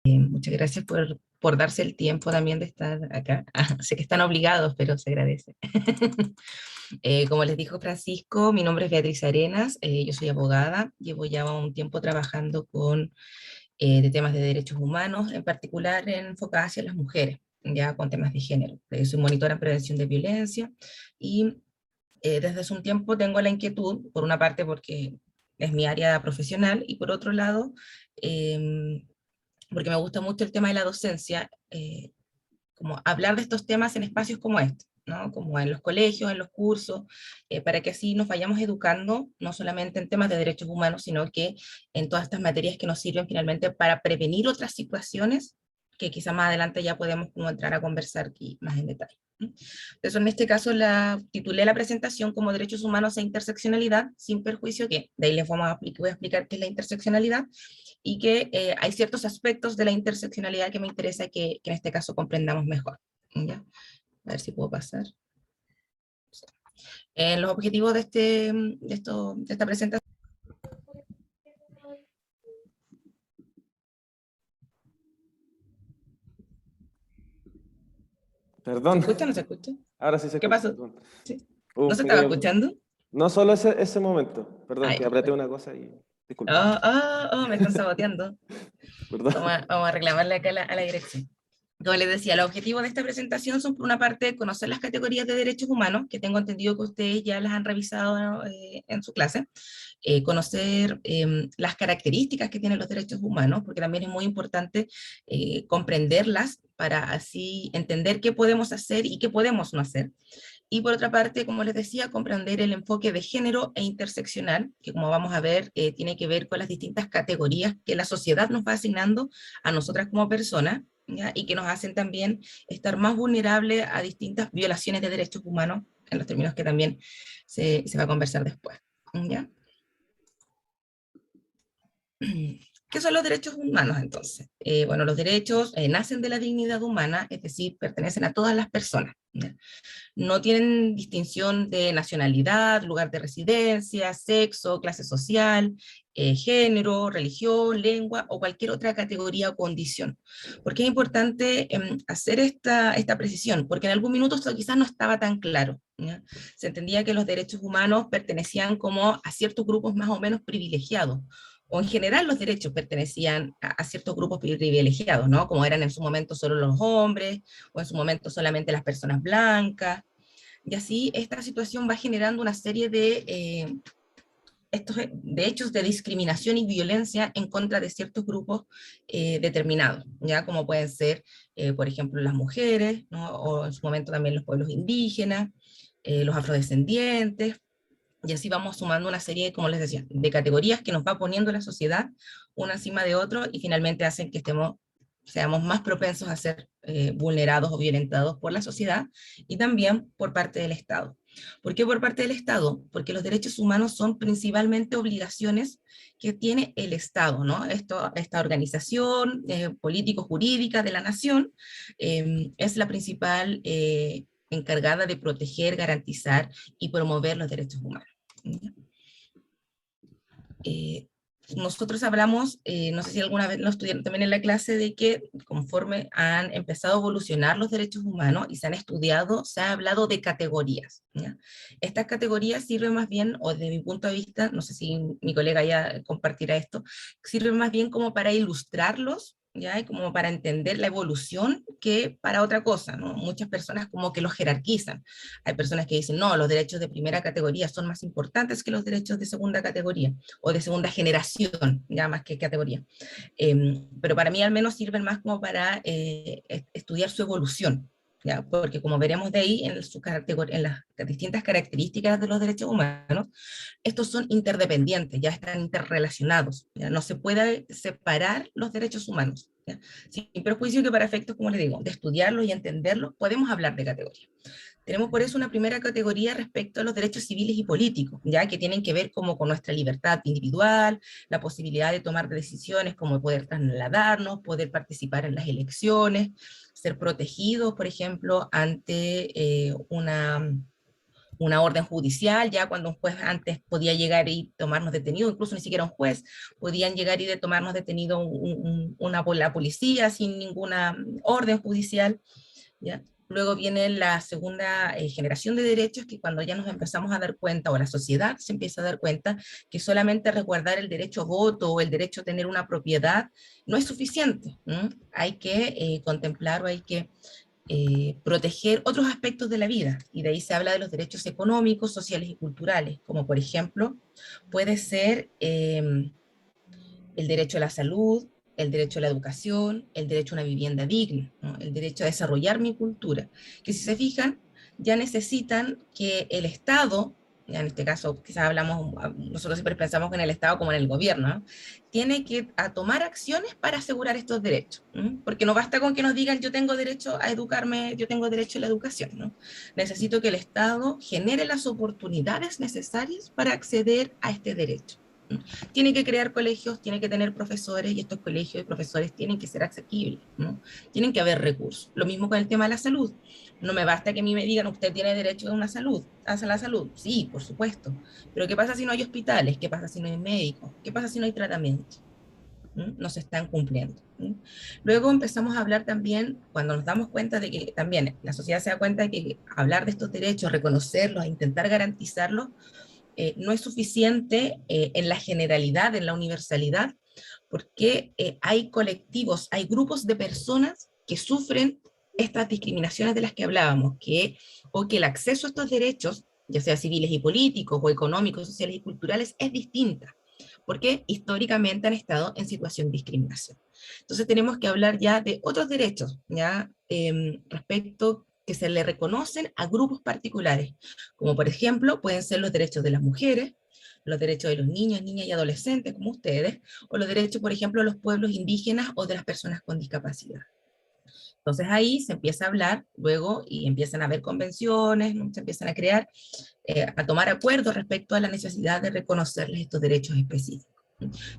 Muchas gracias por darse el tiempo también de estar acá. Sé que están obligados, pero se agradece. Como les dijo Francisco, mi nombre es Beatriz Arenas, yo soy abogada, llevo ya un tiempo trabajando con de temas de derechos humanos, en particular enfocadas hacia las mujeres, ya con temas de género. Soy monitora en prevención de violencia y desde hace un tiempo tengo la inquietud, por una parte porque es mi área profesional y por otro lado, porque me gusta mucho el tema de la docencia, como hablar de estos temas en espacios como este, ¿no? Como en los colegios, en los cursos, para que así nos vayamos educando, no solamente en temas de derechos humanos, sino que en todas estas materias que nos sirven finalmente para prevenir otras situaciones que quizá más adelante ya podemos como entrar a conversar aquí más en detalle. Entonces, en este caso titulé la presentación como Derechos Humanos e Interseccionalidad, sin perjuicio que de ahí les voy a explicar qué es la interseccionalidad, y que hay ciertos aspectos de la interseccionalidad que me interesa que en este caso comprendamos mejor. ¿Ya? A ver si puedo pasar. Los objetivos de esta presentación. ¿Se Perdón, escucha o no se escucha? ahora sí se ¿Qué escucha, pasó? perdón. ¿Sí? Hubo ¿No un se estaba pequeño... escuchando? No solo ese momento, perdón, Ah, que ya, apreté bueno. una cosa y... Disculpa. Me están saboteando. Perdón. Vamos a reclamarle acá a la dirección. Como les decía, los objetivos de esta presentación son, por una parte, conocer las categorías de derechos humanos, que tengo entendido que ustedes ya las han revisado en su clase, conocer las características que tienen los derechos humanos, porque también es muy importante comprenderlas para así entender qué podemos hacer y qué podemos no hacer. Y por otra parte, como les decía, comprender el enfoque de género e interseccional, que como vamos a ver, tiene que ver con las distintas categorías que la sociedad nos va asignando a nosotras como personas, ¿ya? Y que nos hacen también estar más vulnerables a distintas violaciones de derechos humanos, en los términos que también se va a conversar después. ¿Ya? ¿Qué son los derechos humanos entonces? Bueno, los derechos nacen de la dignidad humana, es decir, pertenecen a todas las personas. ¿Ya? No tienen distinción de nacionalidad, lugar de residencia, sexo, clase social, género, religión, lengua o cualquier otra categoría o condición. ¿Por qué es importante hacer esta precisión? Porque en algún minuto esto quizás no estaba tan claro. ¿Ya? Se entendía que los derechos humanos pertenecían como a ciertos grupos más o menos privilegiados, o en general los derechos pertenecían a ciertos grupos privilegiados, ¿no? Como eran en su momento solo los hombres, o en su momento solamente las personas blancas, y así esta situación va generando una serie de hechos de discriminación y violencia en contra de ciertos grupos determinados, ya como pueden ser, por ejemplo, las mujeres, ¿no? O en su momento también los pueblos indígenas, los afrodescendientes, y así vamos sumando una serie, como les decía, de categorías que nos va poniendo la sociedad una encima de otro y finalmente hacen que seamos más propensos a ser vulnerados o violentados por la sociedad y también por parte del Estado. ¿Por qué por parte del Estado? Porque los derechos humanos son principalmente obligaciones que tiene el Estado, ¿no? Esta organización político-jurídica de la nación es la principal encargada de proteger, garantizar y promover los derechos humanos. Eh, Nosotros hablamos, no sé si alguna vez lo estudiaron también en la clase, de que conforme han empezado a evolucionar los derechos humanos y se han estudiado, se ha hablado de categorías. ¿Ya? Estas categorías sirven más bien, o desde mi punto de vista, no sé si mi colega ya compartirá esto, sirven más bien como para ilustrarlos, ¿ya? Y como para entender la evolución que para otra cosa, ¿no? Muchas personas como que los jerarquizan. Hay personas que dicen, no, los derechos de primera categoría son más importantes que los derechos de segunda categoría o de segunda generación, ya más que categoría. Pero para mí al menos sirven más como para estudiar su evolución, ¿ya? Porque como veremos de ahí en las distintas características de los derechos humanos, estos son interdependientes, ya están interrelacionados, ¿ya? No se puede separar los derechos humanos, ¿ya? Sin perjuicio que para efectos, como les digo, de estudiarlos y entenderlos, podemos hablar de categoría. Tenemos por eso una primera categoría respecto a los derechos civiles y políticos, ya que tienen que ver como con nuestra libertad individual, la posibilidad de tomar decisiones como poder trasladarnos, poder participar en las elecciones, ser protegidos, por ejemplo, ante una orden judicial, ya cuando un juez antes podía llegar y tomarnos detenido, incluso ni siquiera un juez, podían llegar y de tomarnos detenido la policía sin ninguna orden judicial, ¿ya? Luego viene la segunda generación de derechos, que cuando ya nos empezamos a dar cuenta, o la sociedad se empieza a dar cuenta, que solamente resguardar el derecho a voto o el derecho a tener una propiedad no es suficiente. Hay que contemplar o hay que proteger otros aspectos de la vida, y de ahí se habla de los derechos económicos, sociales y culturales, como por ejemplo puede ser el derecho a la salud, el derecho a la educación, el derecho a una vivienda digna, ¿no? El derecho a desarrollar mi cultura, que si se fijan, ya necesitan que el Estado, ya en este caso quizás hablamos, nosotros siempre pensamos en el Estado como en el gobierno, ¿no? Tiene que tomar acciones para asegurar estos derechos, ¿no? Porque no basta con que nos digan yo tengo derecho a educarme, yo tengo derecho a la educación, ¿no? Necesito que el Estado genere las oportunidades necesarias para acceder a este derecho. Tiene que crear colegios, tiene que tener profesores, y estos colegios y profesores tienen que ser asequibles, ¿no? Tienen que haber recursos. Lo mismo con el tema de la salud. No me basta que a mí me digan, usted tiene derecho a una salud, a la salud. Sí, por supuesto. Pero ¿qué pasa si no hay hospitales? ¿Qué pasa si no hay médicos? ¿Qué pasa si no hay tratamiento? No se están cumpliendo. Luego empezamos a hablar también, cuando nos damos cuenta de que también la sociedad se da cuenta de que hablar de estos derechos, reconocerlos, intentar garantizarlos, no es suficiente en la generalidad, en la universalidad, porque hay colectivos, hay grupos de personas que sufren estas discriminaciones de las que hablábamos, o que el acceso a estos derechos, ya sea civiles y políticos, o económicos, sociales y culturales, es distinta, porque históricamente han estado en situación de discriminación. Entonces tenemos que hablar ya de otros derechos, ya respecto que se le reconocen a grupos particulares, como por ejemplo pueden ser los derechos de las mujeres, los derechos de los niños, niñas y adolescentes como ustedes, o los derechos, por ejemplo, de los pueblos indígenas o de las personas con discapacidad. Entonces ahí se empieza a hablar luego y empiezan a haber convenciones, ¿no? Se empiezan a crear, a tomar acuerdos respecto a la necesidad de reconocerles estos derechos específicos.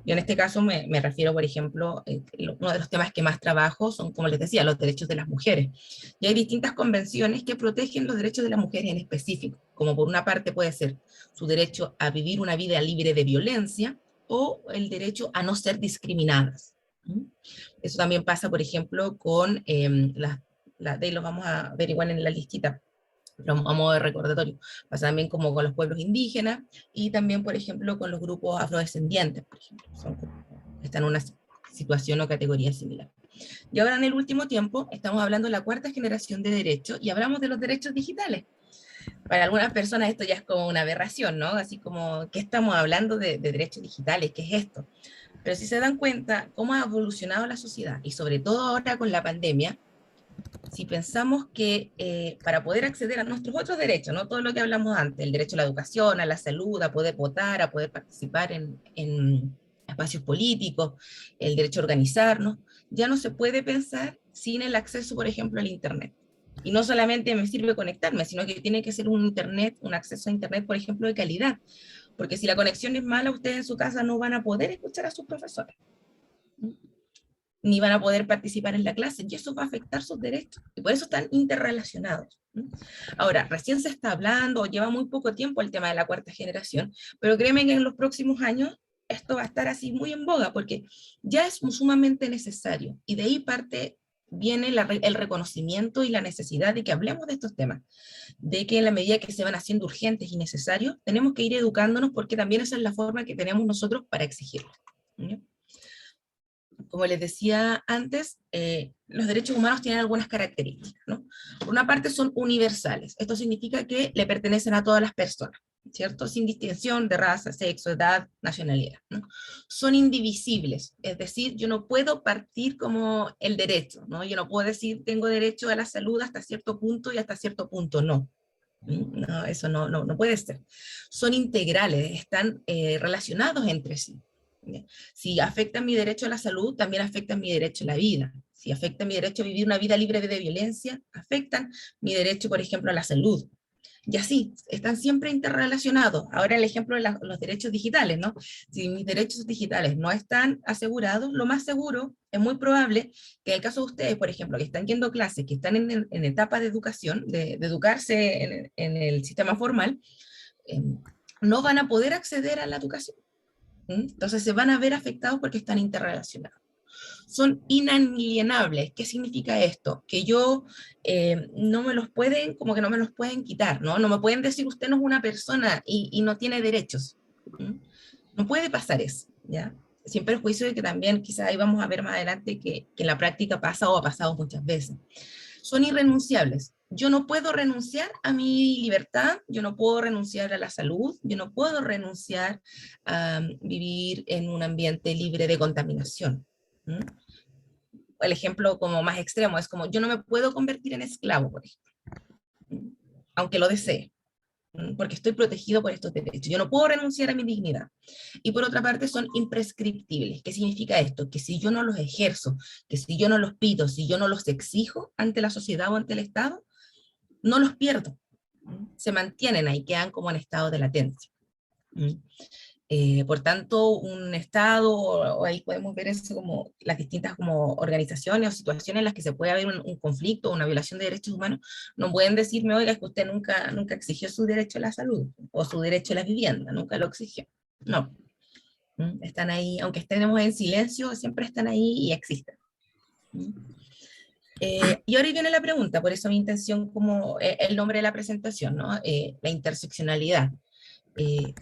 Yo en este caso me refiero, por ejemplo, uno de los temas que más trabajo son, como les decía, los derechos de las mujeres. Y hay distintas convenciones que protegen los derechos de las mujeres en específico, como por una parte puede ser su derecho a vivir una vida libre de violencia o el derecho a no ser discriminadas. Eso también pasa, por ejemplo, con de ahí lo vamos a ver igual en la listita, pero a modo de recordatorio. Pasa también como con los pueblos indígenas y también, por ejemplo, con los grupos afrodescendientes, por ejemplo, están en una situación o categoría similar. Y ahora en el último tiempo estamos hablando de la cuarta generación de derechos y hablamos de los derechos digitales. Para algunas personas esto ya es como una aberración, ¿no? Así como, ¿qué estamos hablando de derechos digitales? ¿Qué es esto? Pero si se dan cuenta cómo ha evolucionado la sociedad, y sobre todo ahora con la pandemia, si pensamos que para poder acceder a nuestros otros derechos, ¿no? Todo lo que hablamos antes, el derecho a la educación, a la salud, a poder votar, a poder participar en espacios políticos, el derecho a organizarnos, ya no se puede pensar sin el acceso, por ejemplo, al Internet. Y no solamente me sirve conectarme, sino que tiene que ser un Internet, un acceso a Internet, por ejemplo, de calidad. Porque si la conexión es mala, ustedes en su casa no van a poder escuchar a sus profesores, ni van a poder participar en la clase, y eso va a afectar sus derechos, y por eso están interrelacionados. Ahora, recién se está hablando, lleva muy poco tiempo el tema de la cuarta generación, pero créeme que en los próximos años esto va a estar así muy en boga, porque ya es sumamente necesario, y de ahí viene el reconocimiento y la necesidad de que hablemos de estos temas, de que en la medida que se van haciendo urgentes y necesarios, tenemos que ir educándonos, porque también esa es la forma que tenemos nosotros para exigirlo. Como les decía antes, los derechos humanos tienen algunas características, ¿no? Por una parte son universales, esto significa que le pertenecen a todas las personas, ¿cierto? Sin distinción de raza, sexo, edad, nacionalidad, ¿no? Son indivisibles, es decir, yo no puedo partir como el derecho, ¿no? Yo no puedo decir tengo derecho a la salud hasta cierto punto y hasta cierto punto no. No, eso no puede ser. Son integrales, están relacionados entre sí. Si afecta mi derecho a la salud, también afecta mi derecho a la vida. Si afecta mi derecho a vivir una vida libre de violencia, afectan mi derecho, por ejemplo, a la salud. Y así, están siempre interrelacionados. Ahora el ejemplo de los derechos digitales, ¿no? Si mis derechos digitales no están asegurados, lo más seguro, es muy probable que en el caso de ustedes, por ejemplo, que están yendo a clases, que están en etapa de educación, de educarse en el sistema formal, eh, no van a poder acceder a la educación. Entonces se van a ver afectados porque están interrelacionados. Son inalienables. ¿Qué significa esto? Que yo no me los pueden, como que no me los pueden quitar, ¿no? No me pueden decir usted no es una persona y no tiene derechos. No puede pasar eso, ¿ya? Sin perjuicio de que también quizás ahí vamos a ver más adelante que en la práctica pasa o ha pasado muchas veces. Son irrenunciables. Yo no puedo renunciar a mi libertad, yo no puedo renunciar a la salud, yo no puedo renunciar a vivir en un ambiente libre de contaminación. El ejemplo como más extremo es como yo no me puedo convertir en esclavo, por ejemplo, aunque lo desee, porque estoy protegido por estos derechos. Yo no puedo renunciar a mi dignidad. Y por otra parte son imprescriptibles. ¿Qué significa esto? Que si yo no los ejerzo, que si yo no los pido, si yo no los exijo ante la sociedad o ante el Estado, no los pierdo. Se mantienen ahí, quedan como en estado de latencia. Por tanto, un Estado, o ahí podemos ver eso como las distintas como organizaciones o situaciones en las que se puede haber un conflicto o una violación de derechos humanos, no pueden decirme, oiga, es que usted nunca exigió su derecho a la salud o su derecho a la vivienda, nunca lo exigió. No. Están ahí, aunque estemos en silencio, siempre están ahí y existen. Y ahora viene la pregunta, por eso mi intención como el nombre de la presentación, ¿no? La interseccionalidad.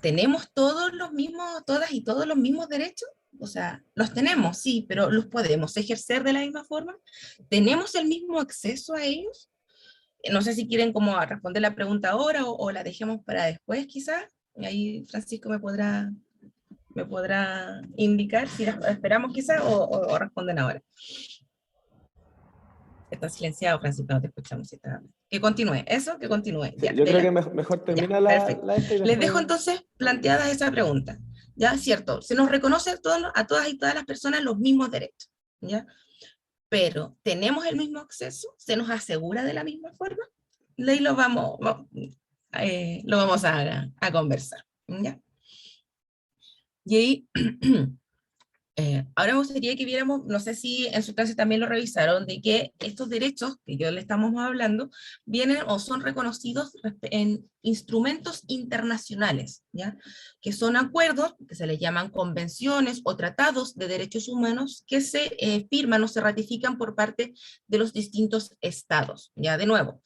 ¿Tenemos todos los mismos, todas y todos los mismos derechos? O sea, los tenemos, sí, pero ¿los podemos ejercer de la misma forma? ¿Tenemos el mismo acceso a ellos? No sé si quieren como responder la pregunta ahora o la dejemos para después quizás. Ahí Francisco me podrá indicar si la esperamos quizás o responden ahora. Está silenciado, Francisco, no te escuchamos. Si está... Que continúe, eso, que continúe. Sí, Ya, yo creo ya, que mejor termina ya, perfecto. la esta y Les después... dejo entonces planteada esa pregunta. ¿Ya? Cierto, se nos reconoce a todas y todas las personas los mismos derechos, ¿ya? Pero, ¿tenemos el mismo acceso? ¿Se nos asegura de la misma forma? De ahí lo vamos a conversar, ¿ya? Y ahí... ahora me gustaría que viéramos, no sé si en su clase también lo revisaron, de que estos derechos que yo le estamos hablando vienen o son reconocidos en instrumentos internacionales, ¿ya? Que son acuerdos que se les llaman convenciones o tratados de derechos humanos que se firman o se ratifican por parte de los distintos estados. Ya, de nuevo,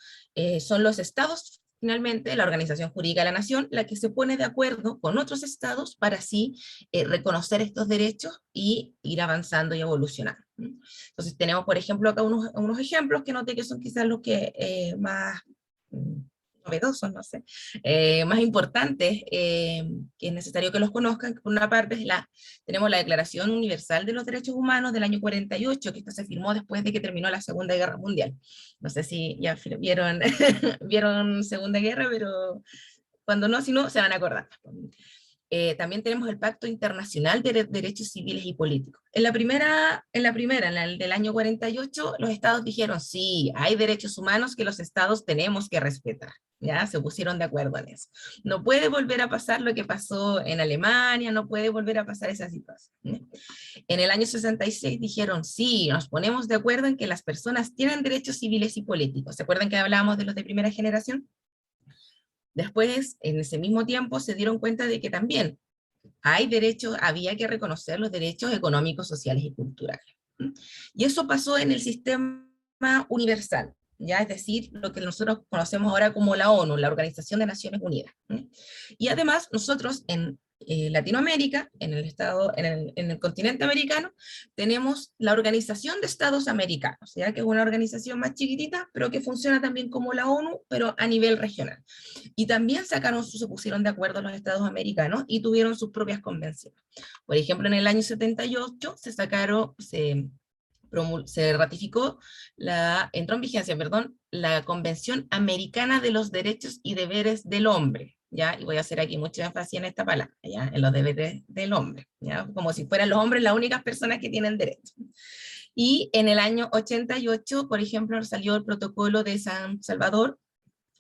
son los estados finalmente la Organización Jurídica de la Nación, la que se pone de acuerdo con otros estados para así reconocer estos derechos y ir avanzando y evolucionando. Entonces tenemos, por ejemplo, acá unos ejemplos que noté que son quizás los que más novedosos, no sé, más importantes, que es necesario que los conozcan. Por una parte tenemos la Declaración Universal de los Derechos Humanos del año 48, que esta se firmó después de que terminó la Segunda Guerra Mundial. No sé si ya vieron, vieron Segunda Guerra, pero cuando no, si no, se van a acordar. También tenemos el Pacto Internacional de Derechos Civiles y Políticos. En la del año 48, los estados dijeron, sí, hay derechos humanos que los estados tenemos que respetar. ¿Ya? Se pusieron de acuerdo en eso. No puede volver a pasar lo que pasó en Alemania, no puede volver a pasar esa situación. En el año 66 dijeron, sí, nos ponemos de acuerdo en que las personas tienen derechos civiles y políticos. ¿Se acuerdan que hablábamos de los de primera generación? Después, en ese mismo tiempo, se dieron cuenta de que también hay derechos, había que reconocer los derechos económicos, sociales y culturales. Y eso pasó en el sistema universal, ¿ya? Es decir, lo que nosotros conocemos ahora como la ONU, la Organización de Naciones Unidas. Y además, nosotros en Latinoamérica, en el continente americano, tenemos la Organización de Estados Americanos, ¿ya? Que es una organización más chiquitita, pero que funciona también como la ONU, pero a nivel regional. Y también se pusieron de acuerdo los estados americanos y tuvieron sus propias convenciones. Por ejemplo, en el año 78 se ratificó, entró en vigencia, perdón, la Convención Americana de los Derechos y Deberes del Hombre, ¿ya? Y voy a hacer aquí mucho énfasis en esta palabra, ¿ya? En los deberes del hombre, ¿ya? Como si fueran los hombres las únicas personas que tienen derechos. Y en el año 88, por ejemplo, salió el protocolo de San Salvador,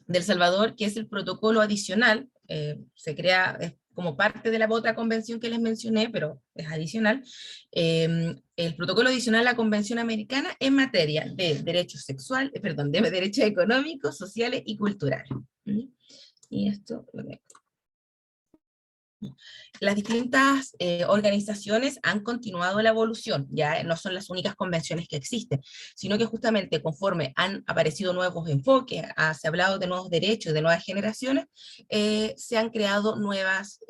de El Salvador, que es el protocolo adicional, se crea como parte de la otra convención que les mencioné, pero es adicional, el protocolo adicional a la Convención Americana en materia de derechos sexuales, perdón, de derechos económicos, sociales y culturales. Y esto lo dejo. Las distintas organizaciones han continuado la evolución, ya no son las únicas convenciones que existen, sino que justamente conforme han aparecido nuevos enfoques, se ha hablado de nuevos derechos, de nuevas generaciones, se han creado nuevas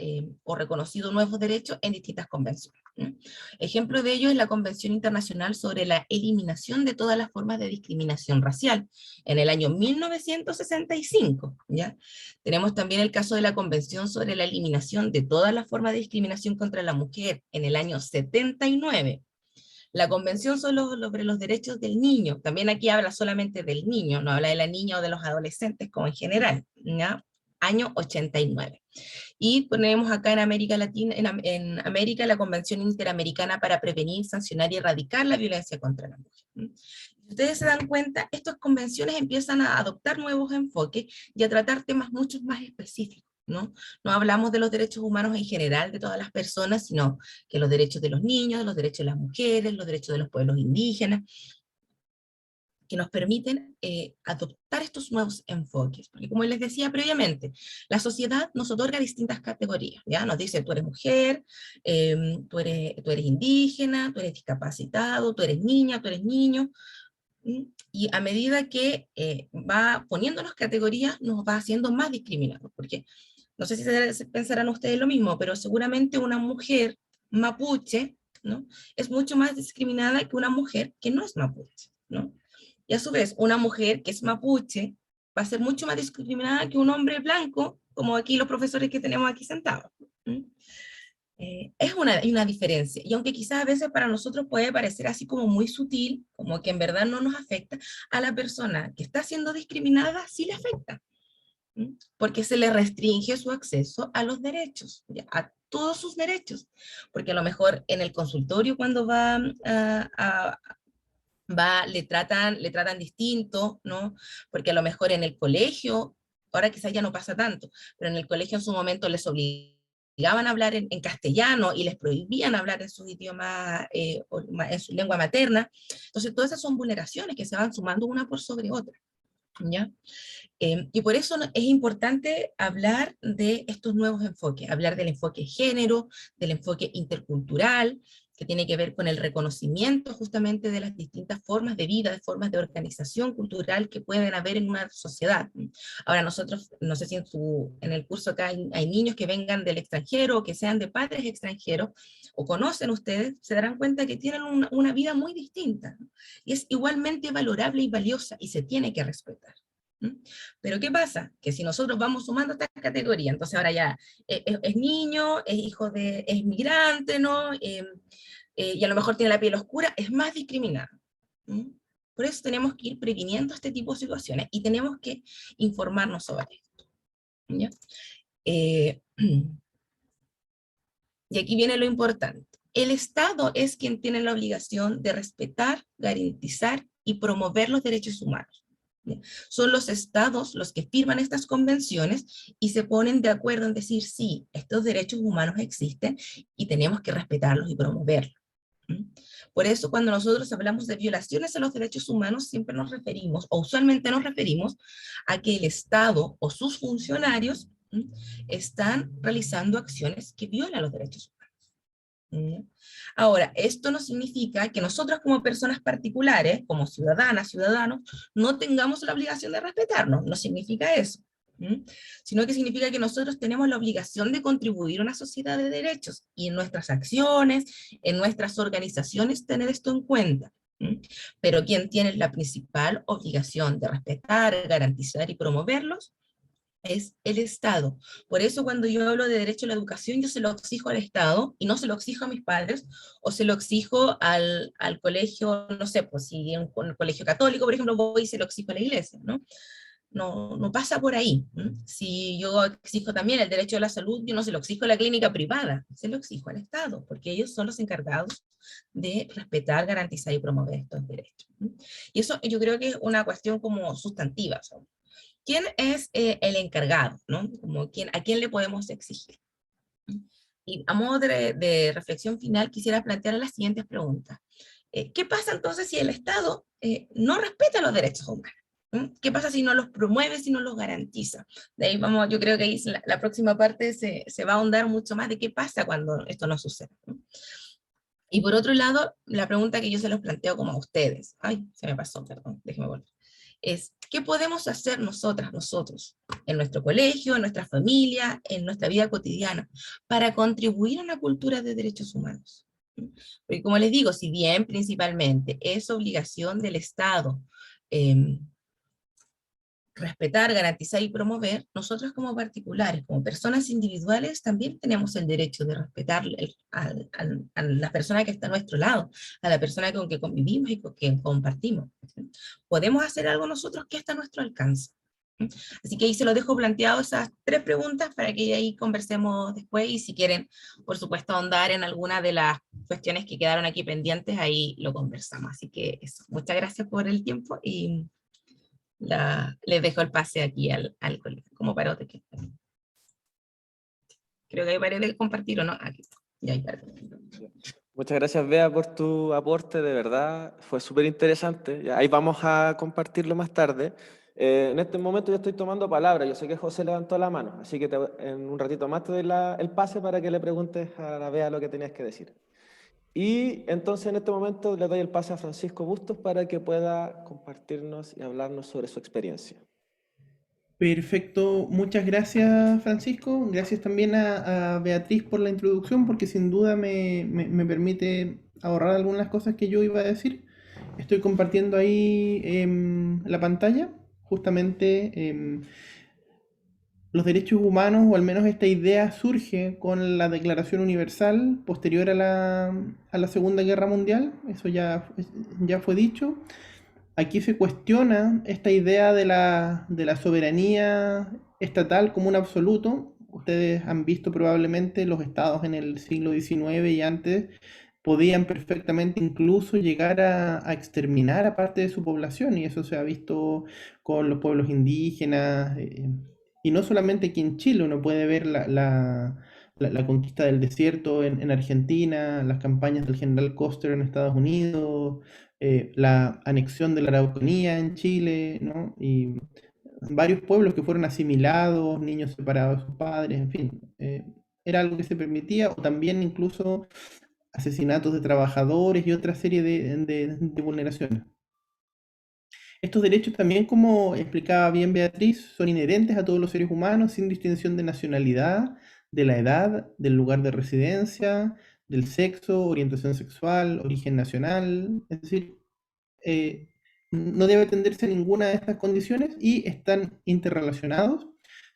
o reconocido nuevos derechos en distintas convenciones. Ejemplo de ello es la Convención Internacional sobre la Eliminación de todas las formas de discriminación racial, en el año 1965, ¿ya? Tenemos también el caso de la Convención sobre la Eliminación de todas las formas de discriminación contra la mujer, en el año 79. La Convención sobre los derechos del niño, también aquí habla solamente del niño, no habla de la niña o de los adolescentes como en general, ¿ya? Año 89. Y ponemos acá en América Latina, en América, la Convención Interamericana para Prevenir, Sancionar y Erradicar la Violencia contra la Mujer. Si ustedes se dan cuenta, estas convenciones empiezan a adoptar nuevos enfoques y a tratar temas mucho más específicos, ¿no? No hablamos de los derechos humanos en general de todas las personas, sino que los derechos de los niños, los derechos de las mujeres, los derechos de los pueblos indígenas, que nos permiten adoptar estos nuevos enfoques. Porque como les decía previamente, la sociedad nos otorga distintas categorías, ¿ya? Nos dice, tú eres mujer, tú eres indígena, tú eres discapacitado, tú eres niña, tú eres niño, y a medida que va poniéndonos categorías, nos va haciendo más discriminados, porque no sé si pensarán ustedes lo mismo, pero seguramente una mujer mapuche, ¿no? Es mucho más discriminada que una mujer que no es mapuche, ¿no? Y a su vez, una mujer que es mapuche va a ser mucho más discriminada que un hombre blanco, como aquí los profesores que tenemos aquí sentados. Hay una diferencia, y aunque quizás a veces para nosotros puede parecer así como muy sutil, como que en verdad no nos afecta, a la persona que está siendo discriminada sí le afecta, porque se le restringe su acceso a los derechos, ¿ya? A todos sus derechos, porque a lo mejor en el consultorio cuando le tratan distinto, ¿no? Porque a lo mejor en el colegio, ahora quizás ya no pasa tanto, pero en el colegio en su momento les obligaban a hablar en castellano y les prohibían hablar en su idioma, en su lengua materna. Entonces todas esas son vulneraciones que se van sumando una por sobre otra, ¿ya? Y por eso es importante hablar de estos nuevos enfoques, hablar del enfoque género, del enfoque intercultural, que tiene que ver con el reconocimiento justamente de las distintas formas de vida, de formas de organización cultural que pueden haber en una sociedad. Ahora nosotros, no sé si en el curso acá hay niños que vengan del extranjero o que sean de padres extranjeros, o conocen ustedes, se darán cuenta que tienen una vida muy distinta, ¿no? Y es igualmente valorable y valiosa y se tiene que respetar. Pero ¿qué pasa? Que si nosotros vamos sumando esta categoría, entonces ahora ya es niño, es hijo es migrante, ¿no? Y a lo mejor tiene la piel oscura, es más discriminado. Por eso tenemos que ir previniendo este tipo de situaciones y tenemos que informarnos sobre esto, ¿ya? Y aquí viene lo importante. El Estado es quien tiene la obligación de respetar, garantizar y promover los derechos humanos. Son los estados los que firman estas convenciones y se ponen de acuerdo en decir, sí, estos derechos humanos existen y tenemos que respetarlos y promoverlos. Por eso cuando nosotros hablamos de violaciones a los derechos humanos, siempre nos referimos, o usualmente nos referimos, a que el Estado o sus funcionarios están realizando acciones que violan los derechos humanos. Ahora, esto no significa que nosotros como personas particulares, como ciudadanas, ciudadanos, no tengamos la obligación de respetarnos, no significa eso, sino que significa que nosotros tenemos la obligación de contribuir a una sociedad de derechos, y en nuestras acciones, en nuestras organizaciones, tener esto en cuenta. Pero quien tiene la principal obligación de respetar, garantizar y promoverlos es el Estado. Por eso cuando yo hablo de derecho a la educación, yo se lo exijo al Estado y no se lo exijo a mis padres, o se lo exijo al colegio, no sé, pues si en un colegio católico, por ejemplo, voy y se lo exijo a la iglesia, ¿no? No pasa por ahí. Si yo exijo también el derecho a la salud, yo no se lo exijo a la clínica privada, se lo exijo al Estado, porque ellos son los encargados de respetar, garantizar y promover estos derechos. Y eso yo creo que es una cuestión como sustantiva, ¿sabes? ¿quién es el encargado? ¿No? Como a quién le podemos exigir. Y a modo de reflexión final, quisiera plantear las siguientes preguntas. ¿Qué pasa entonces si el Estado no respeta los derechos humanos? ¿Qué pasa si no los promueve, si no los garantiza? De ahí vamos, yo creo que ahí la próxima parte se va a ahondar mucho más de qué pasa cuando esto no sucede, ¿no? Y por otro lado, la pregunta que yo se los planteo como a ustedes, ay, se me pasó, perdón, déjeme volver, es, ¿qué podemos hacer nosotras, nosotros, en nuestro colegio, en nuestra familia, en nuestra vida cotidiana, para contribuir a una cultura de derechos humanos? Porque como les digo, si bien principalmente es obligación del Estado eh, respetar, garantizar y promover, nosotros como particulares, como personas individuales, también tenemos el derecho de respetar a la persona que está a nuestro lado, a la persona con que convivimos y con quien compartimos. Podemos hacer algo nosotros que está a nuestro alcance. Así que ahí se lo dejo planteado esas tres preguntas para que ahí conversemos después y si quieren, por supuesto, ahondar en alguna de las cuestiones que quedaron aquí pendientes, ahí lo conversamos. Así que eso, muchas gracias por el tiempo y les dejo el pase aquí al colegio, como parote que creo que hay paré de compartir o no, aquí está, ya hay paré. Muchas gracias, Bea, por tu aporte, de verdad, fue súper interesante. Ya, ahí vamos a compartirlo más tarde. En este momento yo estoy tomando palabra, yo sé que José levantó la mano, así que en un ratito más te doy el pase para que le preguntes a la Bea lo que tenías que decir. Y entonces en este momento le doy el pase a Francisco Bustos para que pueda compartirnos y hablarnos sobre su experiencia. Perfecto, muchas gracias Francisco, gracias también a Beatriz por la introducción porque sin duda me permite ahorrar algunas cosas que yo iba a decir. Estoy compartiendo ahí la pantalla, justamente los derechos humanos, o al menos esta idea surge con la Declaración Universal posterior a la Segunda Guerra Mundial, eso ya fue dicho. Aquí se cuestiona esta idea de la soberanía estatal como un absoluto. Ustedes han visto probablemente los estados en el siglo XIX y antes podían perfectamente incluso llegar a exterminar a parte de su población, y eso se ha visto con los pueblos indígenas, y no solamente aquí en Chile. Uno puede ver la conquista del desierto en Argentina, las campañas del general Custer en Estados Unidos, la anexión de la Araucanía en Chile, ¿no? Y varios pueblos que fueron asimilados, niños separados de sus padres, en fin, era algo que se permitía, o también incluso asesinatos de trabajadores y otra serie de vulneraciones. Estos derechos también, como explicaba bien Beatriz, son inherentes a todos los seres humanos sin distinción de nacionalidad, de la edad, del lugar de residencia, del sexo, orientación sexual, origen nacional, es decir, eh, no debe atenderse a ninguna de estas condiciones y están interrelacionados,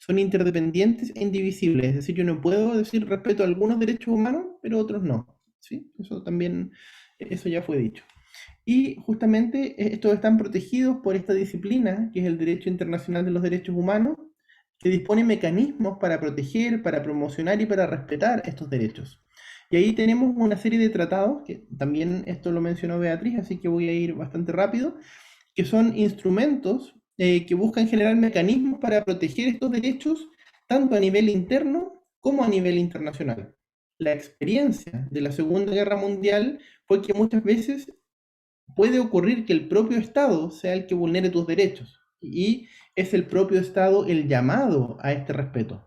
son interdependientes e indivisibles. Es decir, yo no puedo decir respeto a algunos derechos humanos, pero otros no. ¿Sí? Eso también, eso ya fue dicho. Y justamente estos están protegidos por esta disciplina, que es el Derecho Internacional de los Derechos Humanos, que dispone mecanismos para proteger, para promocionar y para respetar estos derechos. Y ahí tenemos una serie de tratados, que también esto lo mencionó Beatriz, así que voy a ir bastante rápido, que son instrumentos que buscan generar mecanismos para proteger estos derechos, tanto a nivel interno como a nivel internacional. La experiencia de la Segunda Guerra Mundial fue que muchas veces puede ocurrir que el propio Estado sea el que vulnere tus derechos, y es el propio Estado el llamado a este respeto.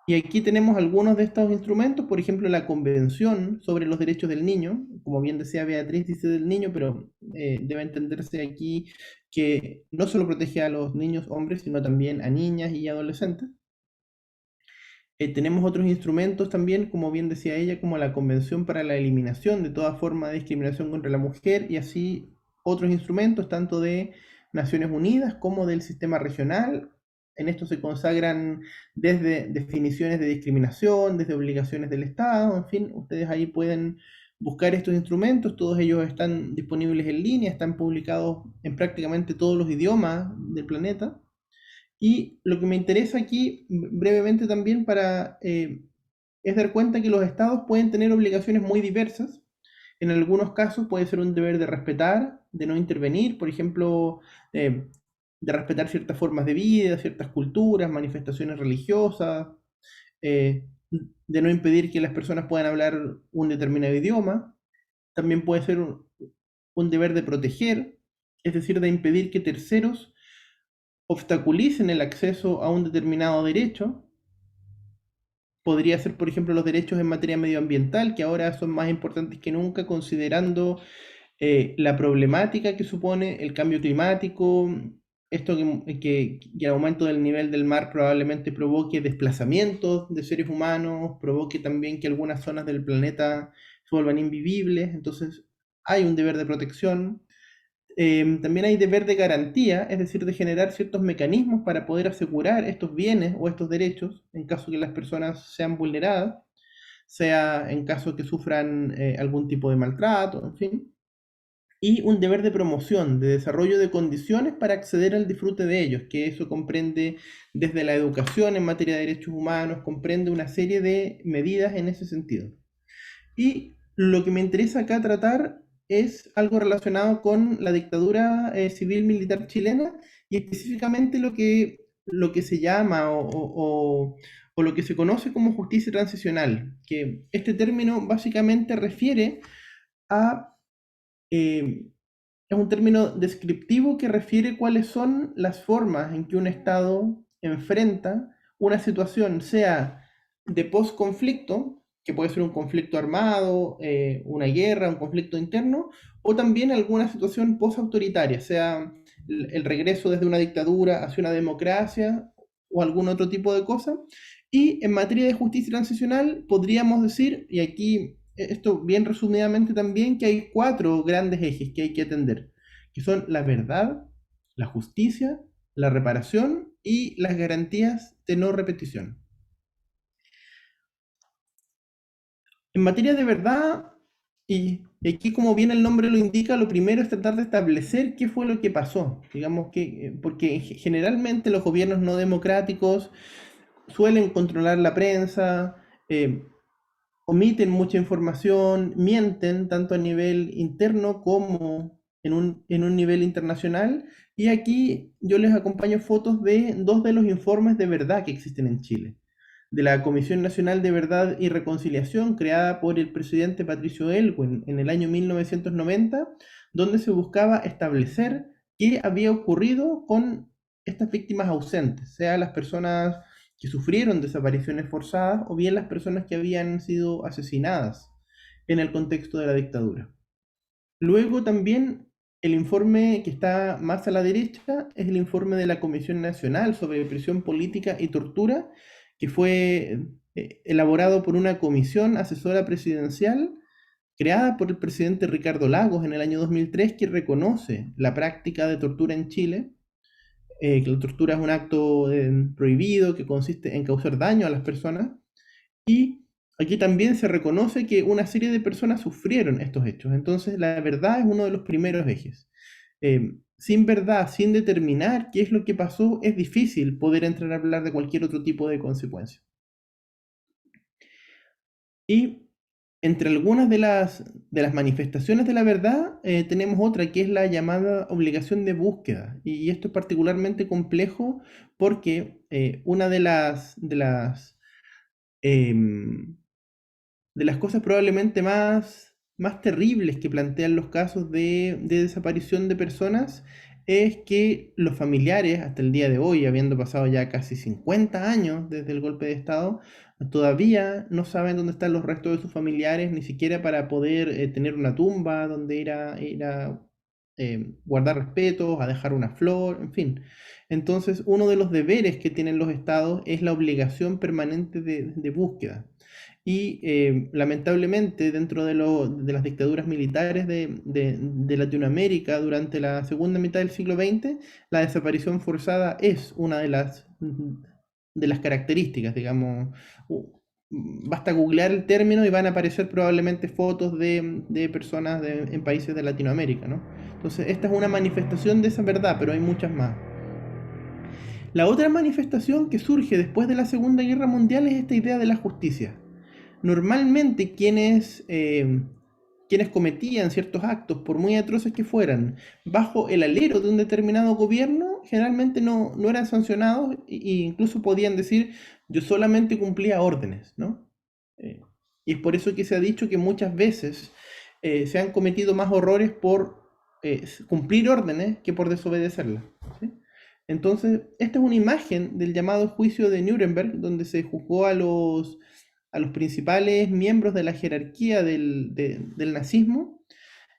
Y aquí tenemos algunos de estos instrumentos, por ejemplo, la Convención sobre los Derechos del Niño, como bien decía Beatriz, dice del niño, pero debe entenderse aquí que no solo protege a los niños hombres, sino también a niñas y adolescentes. Tenemos otros instrumentos también, como bien decía ella, como la Convención para la Eliminación de toda forma de discriminación contra la mujer, y así otros instrumentos, tanto de Naciones Unidas como del sistema regional. En esto se consagran desde definiciones de discriminación, desde obligaciones del Estado, en fin, ustedes ahí pueden buscar estos instrumentos, todos ellos están disponibles en línea, están publicados en prácticamente todos los idiomas del planeta. Y lo que me interesa aquí brevemente también es dar cuenta que los estados pueden tener obligaciones muy diversas. En algunos casos puede ser un deber de respetar, de no intervenir. Por ejemplo, de respetar ciertas formas de vida, ciertas culturas, manifestaciones religiosas, de no impedir que las personas puedan hablar un determinado idioma. También puede ser un deber de proteger, es decir, de impedir que terceros obstaculicen el acceso a un determinado derecho. Podría ser, por ejemplo, los derechos en materia medioambiental, que ahora son más importantes que nunca, considerando la problemática que supone el cambio climático, esto que el aumento del nivel del mar probablemente provoque desplazamientos de seres humanos, provoque también que algunas zonas del planeta se vuelvan invivibles. Entonces hay un deber de protección. También hay deber de garantía, es decir, de generar ciertos mecanismos para poder asegurar estos bienes o estos derechos en caso que las personas sean vulneradas, sea en caso que sufran algún tipo de maltrato, en fin. Y un deber de promoción, de desarrollo de condiciones para acceder al disfrute de ellos, que eso comprende desde la educación en materia de derechos humanos, comprende una serie de medidas en ese sentido. Y lo que me interesa acá tratar es algo relacionado con la dictadura civil-militar chilena y específicamente lo que se llama o lo que se conoce como justicia transicional, que este término básicamente refiere a, es un término descriptivo que refiere cuáles son las formas en que un Estado enfrenta una situación, sea de post-conflicto, que puede ser un conflicto armado, una guerra, un conflicto interno, o también alguna situación post-autoritaria, sea el regreso desde una dictadura hacia una democracia o algún otro tipo de cosa. Y en materia de justicia transicional podríamos decir, y aquí esto bien resumidamente también, que hay 4 grandes ejes que hay que atender, que son la verdad, la justicia, la reparación y las garantías de no repetición. En materia de verdad, y aquí como bien el nombre lo indica, lo primero es tratar de establecer qué fue lo que pasó. Digamos que, porque generalmente los gobiernos no democráticos suelen controlar la prensa, omiten mucha información, mienten tanto a nivel interno como en un nivel internacional. Y aquí yo les acompaño fotos de 2 de los informes de verdad que existen en Chile. De la Comisión Nacional de Verdad y Reconciliación, creada por el presidente Patricio Elwin en el año 1990, donde se buscaba establecer qué había ocurrido con estas víctimas ausentes, sea las personas que sufrieron desapariciones forzadas o bien las personas que habían sido asesinadas en el contexto de la dictadura. Luego también el informe que está más a la derecha es el informe de la Comisión Nacional sobre Prisión Política y Tortura, que fue elaborado por una comisión asesora presidencial creada por el presidente Ricardo Lagos en el año 2003, que reconoce la práctica de tortura en Chile, que la tortura es un acto prohibido que consiste en causar daño a las personas, y aquí también se reconoce que una serie de personas sufrieron estos hechos. Entonces la verdad es uno de los primeros ejes. Sin verdad, sin determinar qué es lo que pasó, es difícil poder entrar a hablar de cualquier otro tipo de consecuencia. Y entre algunas de las manifestaciones de la verdad, tenemos otra que es la llamada obligación de búsqueda. Y esto es particularmente complejo porque una de las cosas probablemente más terribles que plantean los casos de desaparición de personas es que los familiares, hasta el día de hoy, habiendo pasado ya casi 50 años desde el golpe de Estado, todavía no saben dónde están los restos de sus familiares, ni siquiera para poder tener una tumba donde ir a guardar respetos, a dejar una flor, en fin. Entonces, uno de los deberes que tienen los estados es la obligación permanente de búsqueda. Y lamentablemente dentro de las dictaduras militares de Latinoamérica durante la segunda mitad del siglo XX, la desaparición forzada es una de las características, digamos. Basta googlear el término y van a aparecer probablemente fotos de personas en países de Latinoamérica, ¿no? Entonces esta es una manifestación de esa verdad, pero hay muchas más. La otra manifestación que surge después de la Segunda Guerra Mundial es esta idea de la justicia. Normalmente quienes cometían ciertos actos, por muy atroces que fueran, bajo el alero de un determinado gobierno, generalmente no eran sancionados e incluso podían decir, yo solamente cumplía órdenes, ¿no? Eh, y es por eso que se ha dicho que muchas veces se han cometido más horrores por cumplir órdenes que por desobedecerlas, ¿sí? Entonces, esta es una imagen del llamado juicio de Nuremberg, donde se juzgó a los principales miembros de la jerarquía del nazismo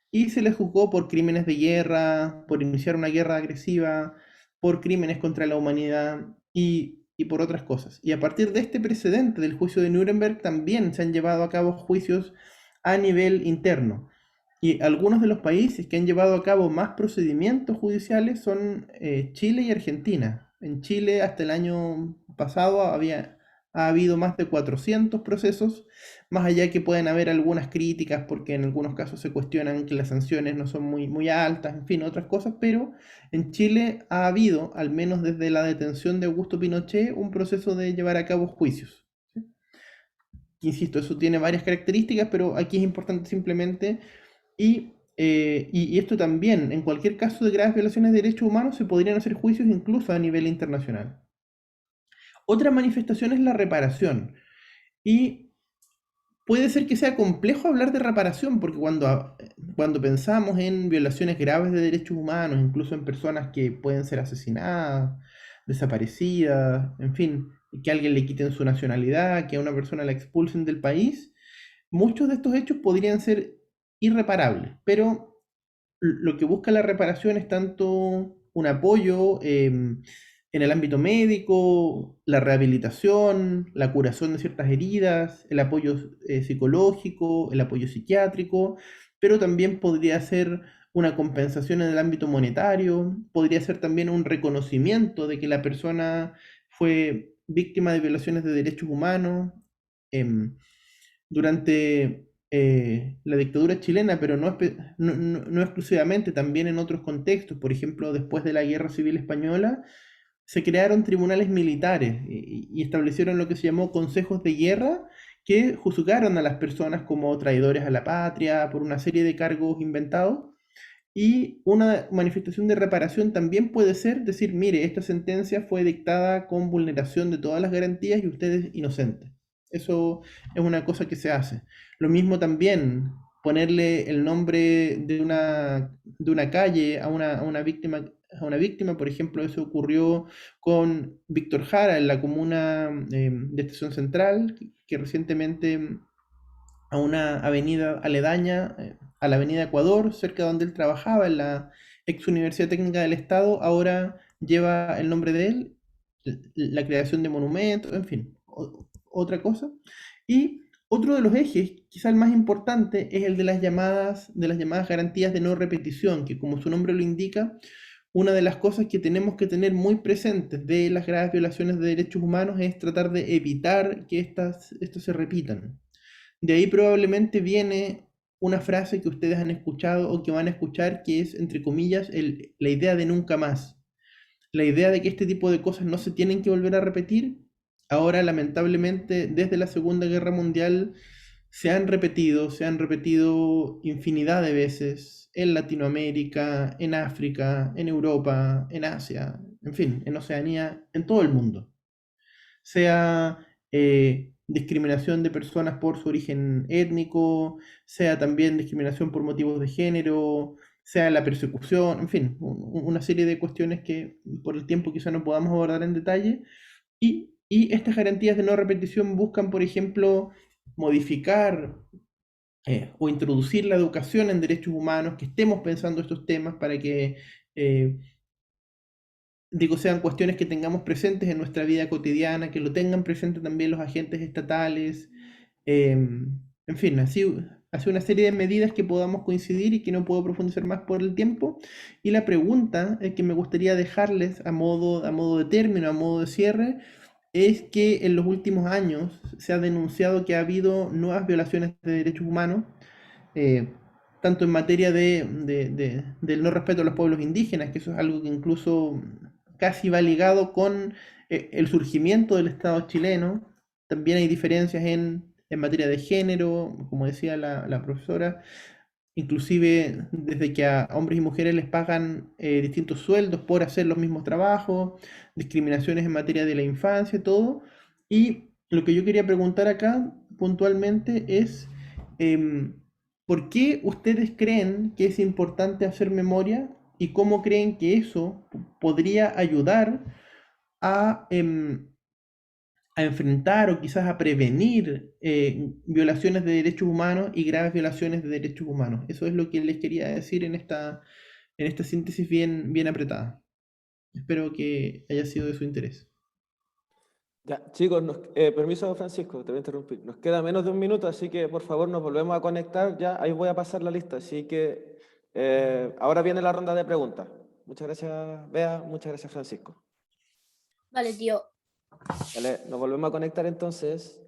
y se les juzgó por crímenes de guerra, por iniciar una guerra agresiva, por crímenes contra la humanidad y por otras cosas. Y a partir de este precedente del juicio de Nuremberg también se han llevado a cabo juicios a nivel interno. Y algunos de los países que han llevado a cabo más procedimientos judiciales son Chile y Argentina. En Chile hasta el año pasado ha habido más de 400 procesos, más allá que pueden haber algunas críticas porque en algunos casos se cuestionan que las sanciones no son muy altas, en fin, otras cosas, pero en Chile ha habido, al menos desde la detención de Augusto Pinochet, un proceso de llevar a cabo juicios. ¿Sí? Insisto, eso tiene varias características, pero aquí es importante simplemente, y esto también, en cualquier caso de graves violaciones de derechos humanos, se podrían hacer juicios incluso a nivel internacional. Otra manifestación es la reparación. Y puede ser que sea complejo hablar de reparación, porque cuando pensamos en violaciones graves de derechos humanos, incluso en personas que pueden ser asesinadas, desaparecidas, en fin, que a alguien le quiten su nacionalidad, que a una persona la expulsen del país, muchos de estos hechos podrían ser irreparables, pero lo que busca la reparación es tanto un apoyo en el ámbito médico, la rehabilitación, la curación de ciertas heridas, el apoyo psicológico, el apoyo psiquiátrico, pero también podría ser una compensación en el ámbito monetario, podría ser también un reconocimiento de que la persona fue víctima de violaciones de derechos humanos. em, Durante la dictadura chilena, pero no exclusivamente, también en otros contextos. Por ejemplo, después de la Guerra Civil Española, se crearon tribunales militares y establecieron lo que se llamó consejos de guerra, que juzgaron a las personas como traidores a la patria por una serie de cargos inventados. Y una manifestación de reparación también puede ser decir, mire, esta sentencia fue dictada con vulneración de todas las garantías y usted es inocente. Eso es una cosa que se hace. Lo mismo también, ponerle el nombre de una calle a una víctima, por ejemplo, eso ocurrió con Víctor Jara en la comuna de Estación Central, que recientemente a una avenida aledaña, a la avenida Ecuador, cerca de donde él trabajaba, en la ex Universidad Técnica del Estado, ahora lleva el nombre de él, la creación de monumentos, en fin, otra cosa. Y otro de los ejes, quizá el más importante, es el de las llamadas garantías de no repetición, que como su nombre lo indica, una de las cosas que tenemos que tener muy presentes de las graves violaciones de derechos humanos es tratar de evitar que estos se repitan. De ahí probablemente viene una frase que ustedes han escuchado o que van a escuchar, que es, entre comillas, la idea de nunca más. La idea de que este tipo de cosas no se tienen que volver a repetir. Ahora, lamentablemente, desde la Segunda Guerra Mundial se han repetido infinidad de veces en Latinoamérica, en África, en Europa, en Asia, en fin, en Oceanía, en todo el mundo. Sea discriminación de personas por su origen étnico, sea también discriminación por motivos de género, sea la persecución, en fin, una serie de cuestiones que por el tiempo quizá no podamos abordar en detalle. Y estas garantías de no repetición buscan, por ejemplo, modificar o introducir la educación en derechos humanos, que estemos pensando estos temas para que eh, sean cuestiones que tengamos presentes en nuestra vida cotidiana, que lo tengan presente también los agentes estatales, en fin, así una serie de medidas que podamos coincidir y que no puedo profundizar más por el tiempo. Y la pregunta que me gustaría dejarles a modo de término, a modo de cierre, es que en los últimos años se ha denunciado que ha habido nuevas violaciones de derechos humanos, eh, tanto en materia del no respeto a los pueblos indígenas, que eso es algo que incluso casi va ligado con el surgimiento del Estado chileno. También hay diferencias en materia de género, como decía la profesora. inclusive desde que a hombres y mujeres les pagan distintos sueldos por hacer los mismos trabajos, discriminaciones en materia de la infancia, todo. Y lo que yo quería preguntar acá puntualmente es, em, ¿por qué ustedes creen que es importante hacer memoria y cómo creen que eso podría ayudar a, a enfrentar o quizás a prevenir violaciones de derechos humanos y graves violaciones de derechos humanos? Eso es lo que les quería decir en esta síntesis bien apretada. Espero que haya sido de su interés. Ya, chicos, permiso Francisco, te voy a interrumpir. Nos queda menos de un minuto, así que por favor nos volvemos a conectar. Ya, ahí voy a pasar la lista, así que ahora viene la ronda de preguntas. Muchas gracias, Bea, muchas gracias, Francisco. Vale, tío. Vale, nos volvemos a conectar entonces.